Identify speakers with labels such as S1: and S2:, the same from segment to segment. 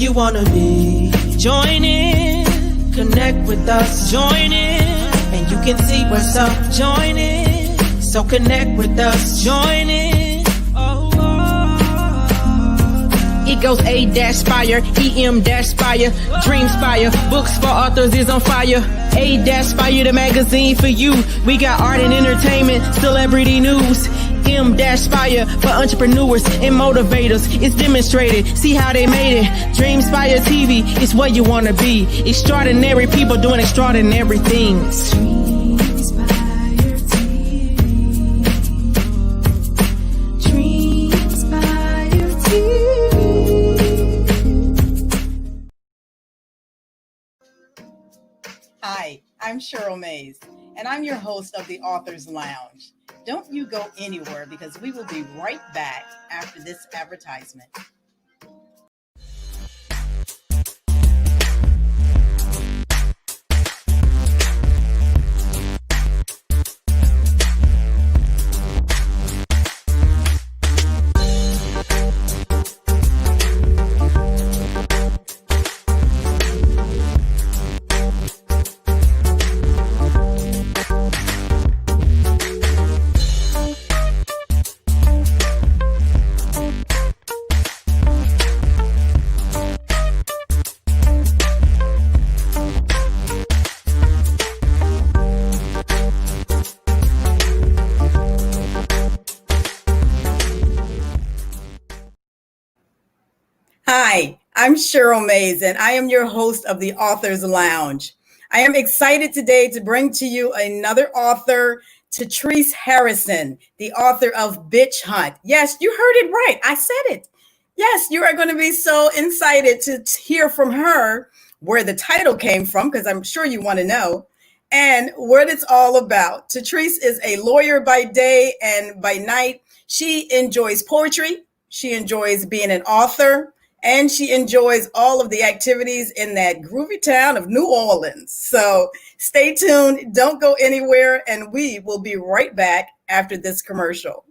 S1: you wanna be. Join in, connect with us, join in, and you can see what's up, join in. So connect with us, join in. It goes A-Spire, EM-Spire, Dreamspire, books for authors is on fire. A-Spire, the magazine for you. We got art and entertainment, celebrity news. M-Spire for entrepreneurs and motivators. It's demonstrated, see how they made it. Dreamspire TV, it's where you wanna be. Extraordinary people doing extraordinary things.
S2: Hi, I'm Cheryl Mays, and I'm your host of the Authors Lounge. Don't you go anywhere because we will be right back after this advertisement. Hi, I'm Cheryl Mays, and I am your host of the Authors Lounge. I am excited today to bring to you another author, Taetrece Harrison, the author of Bitch Hunt. Yes, you heard it right. I said it. Yes, you are going to be so excited to hear from her where the title came from, because I'm sure you want to know, and what it's all about. Taetrece is a lawyer by day, and by night, she enjoys poetry. She enjoys being an author. And she enjoys all of the activities in that groovy town of New Orleans. So stay tuned, don't go anywhere, and we will be right back after this commercial.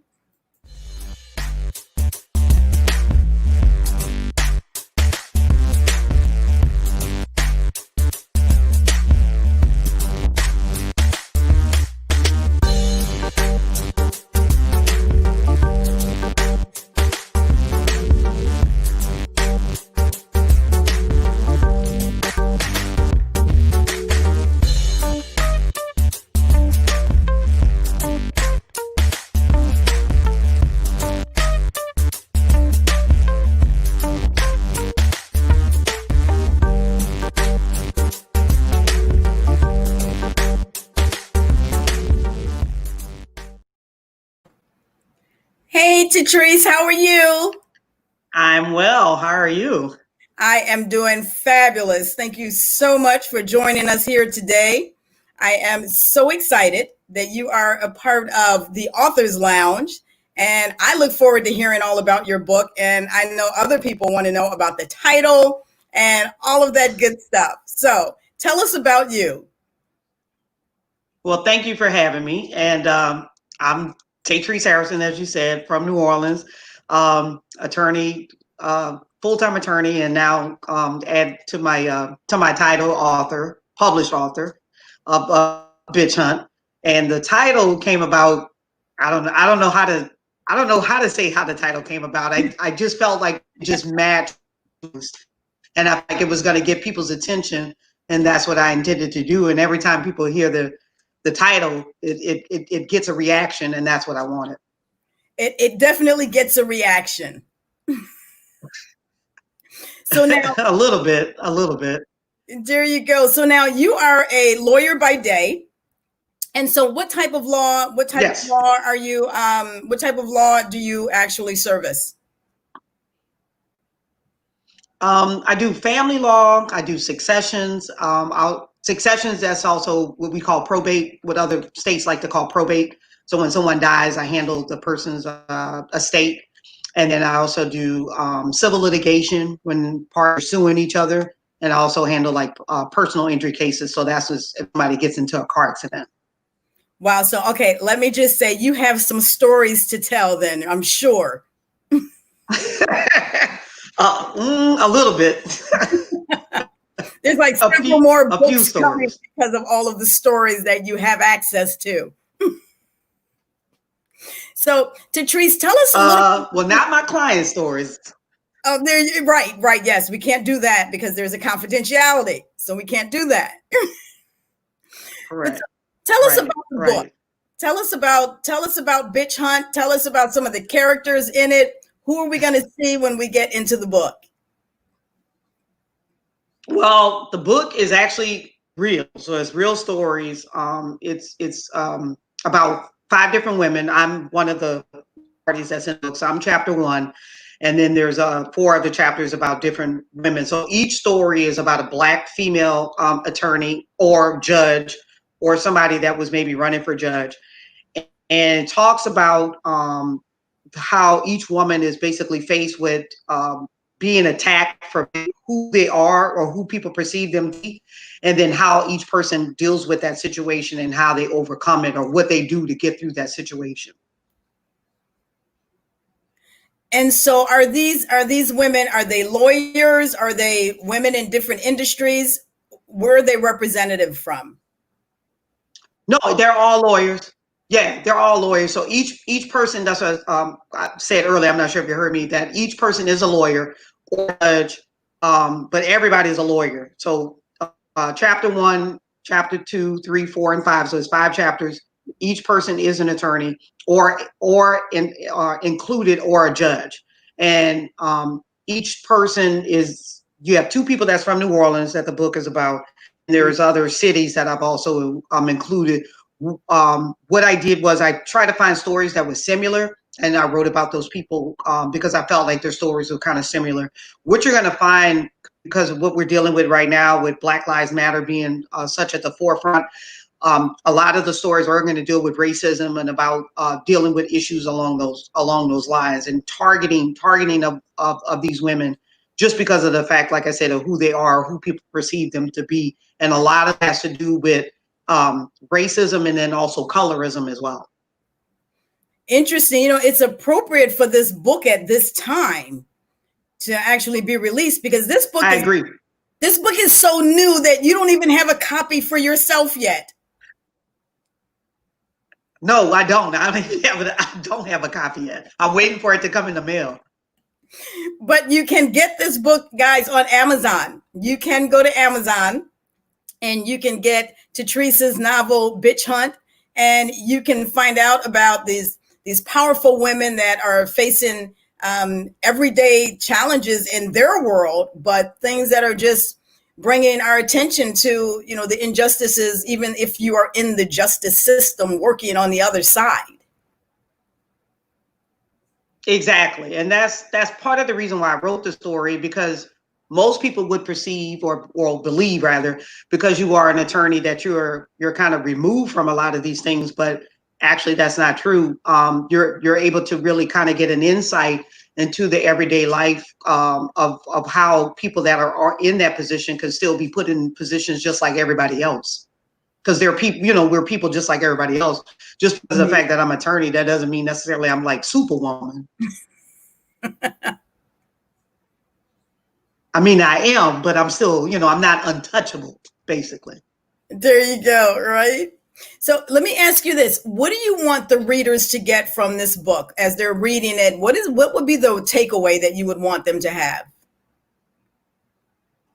S2: Hey, Taetrece, how are you?
S3: I'm well. How are you?
S2: I am doing fabulous. Thank you so much for joining us here today. I am so excited that you are a part of the Authors Lounge, and I look forward to hearing all about your book. And I know other people want to know about the title and all of that good stuff. So tell us about you.
S3: Well, thank you for having me. And I'm Taetrece Harrison, as you said, from New Orleans, attorney, full-time attorney, and now add to my title, author, published author of Bitch Hunt. And the title came about. I don't know how to say how the title came about. I just felt like it just matched, and I think it was going to get people's attention, and that's what I intended to do. And every time people hear the title, it gets a reaction, and that's what I wanted.
S2: It definitely gets a reaction. So now
S3: a little bit.
S2: There you go. So now you are a lawyer by day. And so what type of law are you, what type of law do you actually service?
S3: I do family law. I do successions. Successions, that's also what we call probate, what other states like to call probate. So when someone dies, I handle the person's estate. And then I also do civil litigation when parties are suing each other. And I also handle like personal injury cases. So that's just if somebody gets into a car accident.
S2: Wow. So, okay, let me just say you have some stories to tell then, I'm sure.
S3: A little bit.
S2: There's like several more
S3: a few
S2: books coming
S3: stories
S2: because of all of the stories that you have access to. So, Taetrece, tell us a little.
S3: Well, not my client stories.
S2: Oh, right. Yes, we can't do that because there's a confidentiality, so we can't do that. But
S3: Correct.
S2: tell us
S3: Right.
S2: about the book.
S3: Right.
S2: Tell us about Bitch Hunt. Tell us about some of the characters in it. Who are we going to see when we get into the book?
S3: Well, the book is actually real, so it's real stories. It's about 5 different women. I'm one of the parties that's in the book, so I'm chapter 1, and then there's 4 other chapters about different women. So each story is about a Black female attorney or judge or somebody that was maybe running for judge, and it talks about how each woman is basically faced with being attacked for who they are or who people perceive them to be, and then how each person deals with that situation and how they overcome it or what they do to get through that situation.
S2: And so are these women, are they lawyers? Are they women in different industries? Where are they representative from?
S3: No, they're all lawyers. Yeah, they're all lawyers. So each person, that's what I said earlier, I'm not sure if you heard me, that each person is a lawyer or a judge, but everybody is a lawyer. So chapter 1, chapter 2, 3, 4, and 5. So it's 5 chapters. Each person is an attorney or included or a judge. And each person is, you have 2 people that's from New Orleans that the book is about. There's other cities that I've also included. What I did was I tried to find stories that were similar, and I wrote about those people because I felt like their stories were kind of similar. What you're going to find, because of what we're dealing with right now with Black Lives Matter being such at the forefront, a lot of the stories are going to deal with racism and about dealing with issues along those lines and targeting of these women just because of the fact, like I said, of who they are, who people perceive them to be. And a lot of that has to do with racism and then also colorism as well.
S2: Interesting. It's appropriate for this book at this time to actually be released because
S3: I agree.
S2: This book is so new that you don't even have a copy for yourself yet.
S3: No, I don't. I don't have a copy yet. I'm waiting for it to come in the mail.
S2: But you can get this book, guys, on Amazon. You can go to Amazon and you can get Taetrece's novel, Bitch Hunt, and you can find out about these powerful women that are facing everyday challenges in their world, but things that are just bringing our attention to, the injustices, even if you are in the justice system working on the other side.
S3: Exactly. And that's part of the reason why I wrote the story, because most people would perceive or believe rather, because you are an attorney, that you're kind of removed from a lot of these things, but actually that's not true. You're able to really kind of get an insight into the everyday life of how people that are in that position can still be put in positions just like everybody else. Because they're people, we're people just like everybody else. Just because of the fact that I'm an attorney, that doesn't mean necessarily I'm like Superwoman. I mean, I am, but I'm still, I'm not untouchable, basically.
S2: There you go, right? So let me ask you this. What do you want the readers to get from this book as they're reading it? What would be the takeaway that you would want them to have?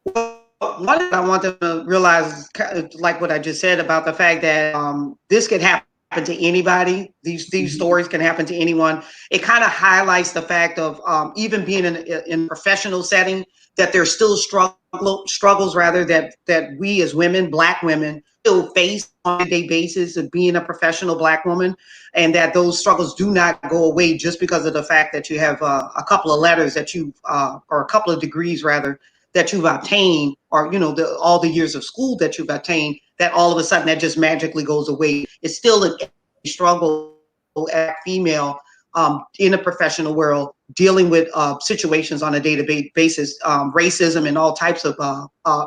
S3: One, I want them to realize, like what I just said about the fact that this could happen to anybody. These stories can happen to anyone. It kind of highlights the fact of even being in a professional setting, that there's still struggles rather that we as women, Black women, still face on a day basis of being a professional Black woman, and that those struggles do not go away just because of the fact that you have a couple of letters that you or a couple of degrees rather that you've obtained, or all the years of school that you've obtained, that all of a sudden that just magically goes away. It's still a struggle as a female in a professional world, dealing with situations on a day-to-day basis, racism and all types of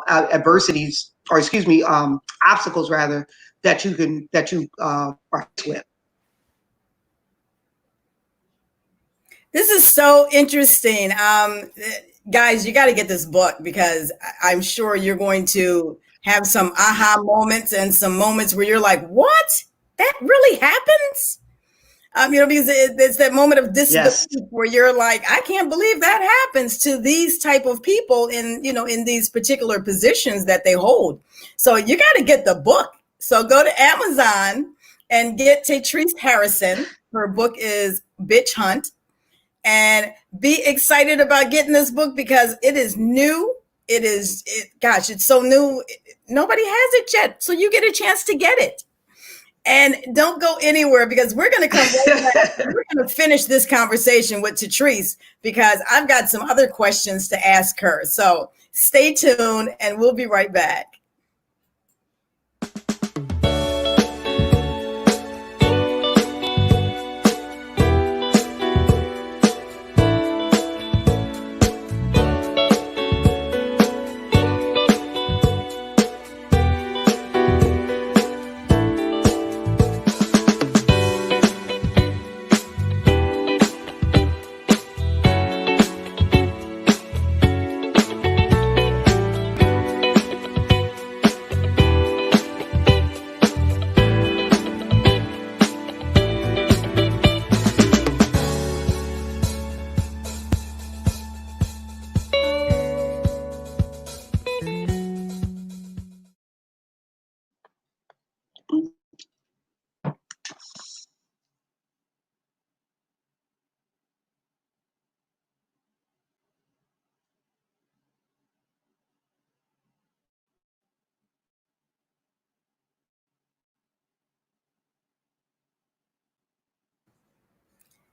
S3: adversities, or excuse me, obstacles rather, that you are faced with.
S2: This is so interesting. Guys, you got to get this book because I'm sure you're going to have some aha moments and some moments where you're like, what? That really happens? Because it's that moment of disbelief
S3: Yes.
S2: where you're like, I can't believe that happens to these type of people in these particular positions that they hold. So you got to get the book. So go to Amazon and get Taetrece Harrison. Her book is Bitch Hunt, and be excited about getting this book because it is new. Gosh, it's so new. Nobody has it yet. So you get a chance to get it. And don't go anywhere because we're going to come right back. We're going to finish this conversation with Taetrece because I've got some other questions to ask her. So stay tuned and we'll be right back.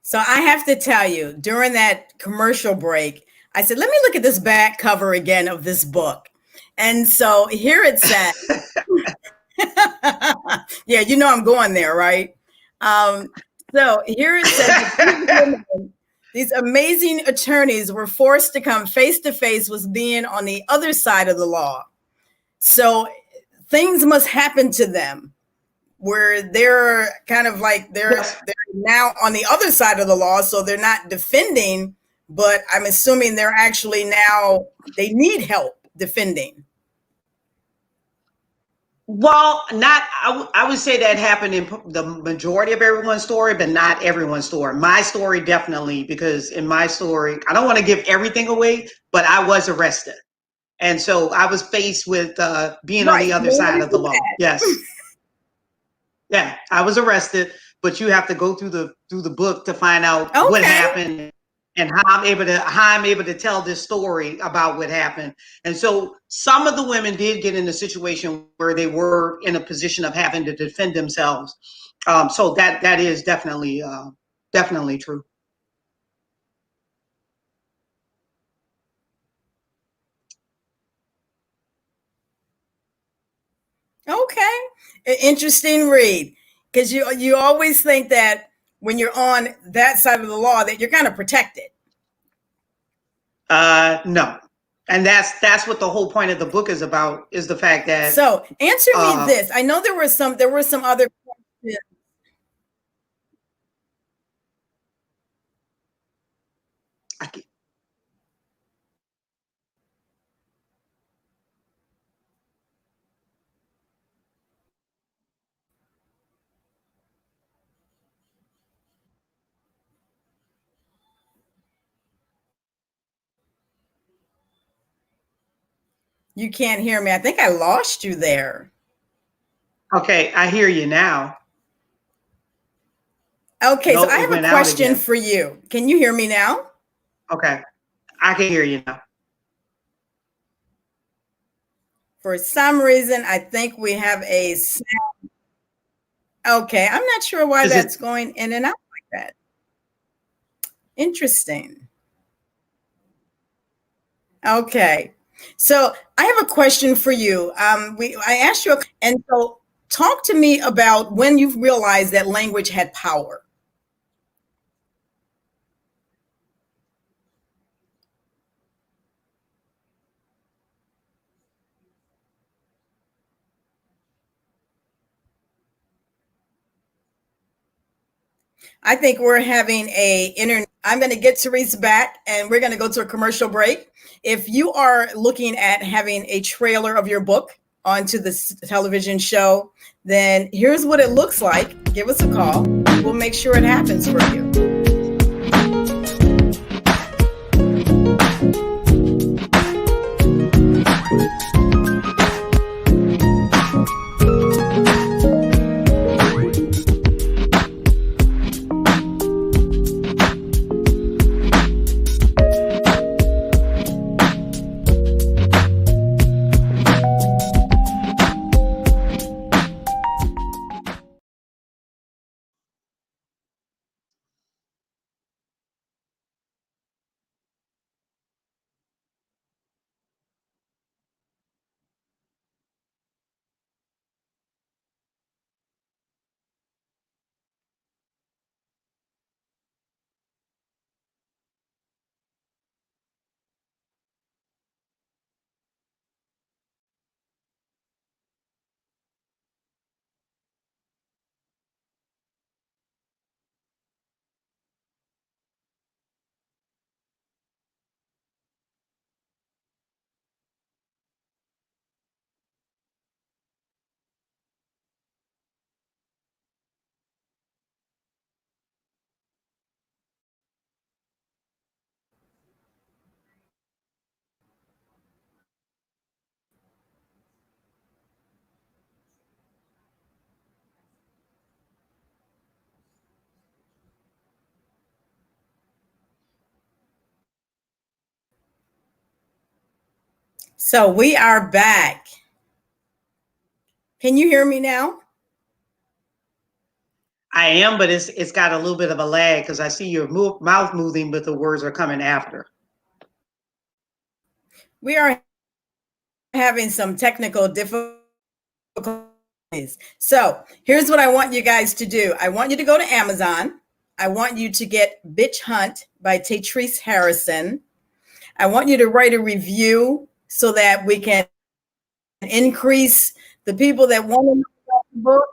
S2: So I have to tell you, during that commercial break, I said, let me look at this back cover again of this book. And so here it says, yeah, you know I'm going there, right? So here it says, these amazing attorneys were forced to come face to face with being on the other side of the law. So things must happen to them where they're kind of like they're now on the other side of the law, so they're not defending, but I'm assuming they're actually now they need help defending.
S3: Well, not I would say that happened in the majority of everyone's story, but not everyone's story. My story definitely, because in my story, I don't want to give everything away, but I was arrested, and so I was faced with being on
S2: Right.
S3: the other side of the law. Yes, yeah, I was arrested, but you have to go through the book to find out what happened and how I'm able to tell this story about what happened. And so some of the women did get in a situation where they were in a position of having to defend themselves. So that is definitely true.
S2: Okay. Interesting read. Because you always think that when you're on that side of the law that you're kind of protected.
S3: No. And that's what the whole point of the book is about, is the fact that.
S2: So answer me this. I know there were some other questions. You can't hear me. I think I lost you there.
S3: Okay, I hear you now.
S2: Okay, so I have a question for you. Can you hear me now?
S3: Okay, I can hear you now.
S2: For some reason, I think we have a sound. Okay, I'm not sure why that's going in and out like that. Interesting. Okay, so I have a question for you. I asked you, and so talk to me about when you realized that language had power. I think we're having a internet I'm going to get Taetrece back, and we're going to go to a commercial break. If you are looking at having a trailer of your book onto the television show, then here's what it looks like. Give us a call. We'll make sure it happens for you. So we are back. Can you hear me now?
S3: I am, but it's got a little bit of a lag because I see your mouth moving, but the words are coming after.
S2: We are having some technical difficulties. So here's what I want you guys to do. I want you to go to Amazon. I want you to get Bitch Hunt by Taetrece Harrison. I want you to write a review so that we can increase the people that want to know about the book.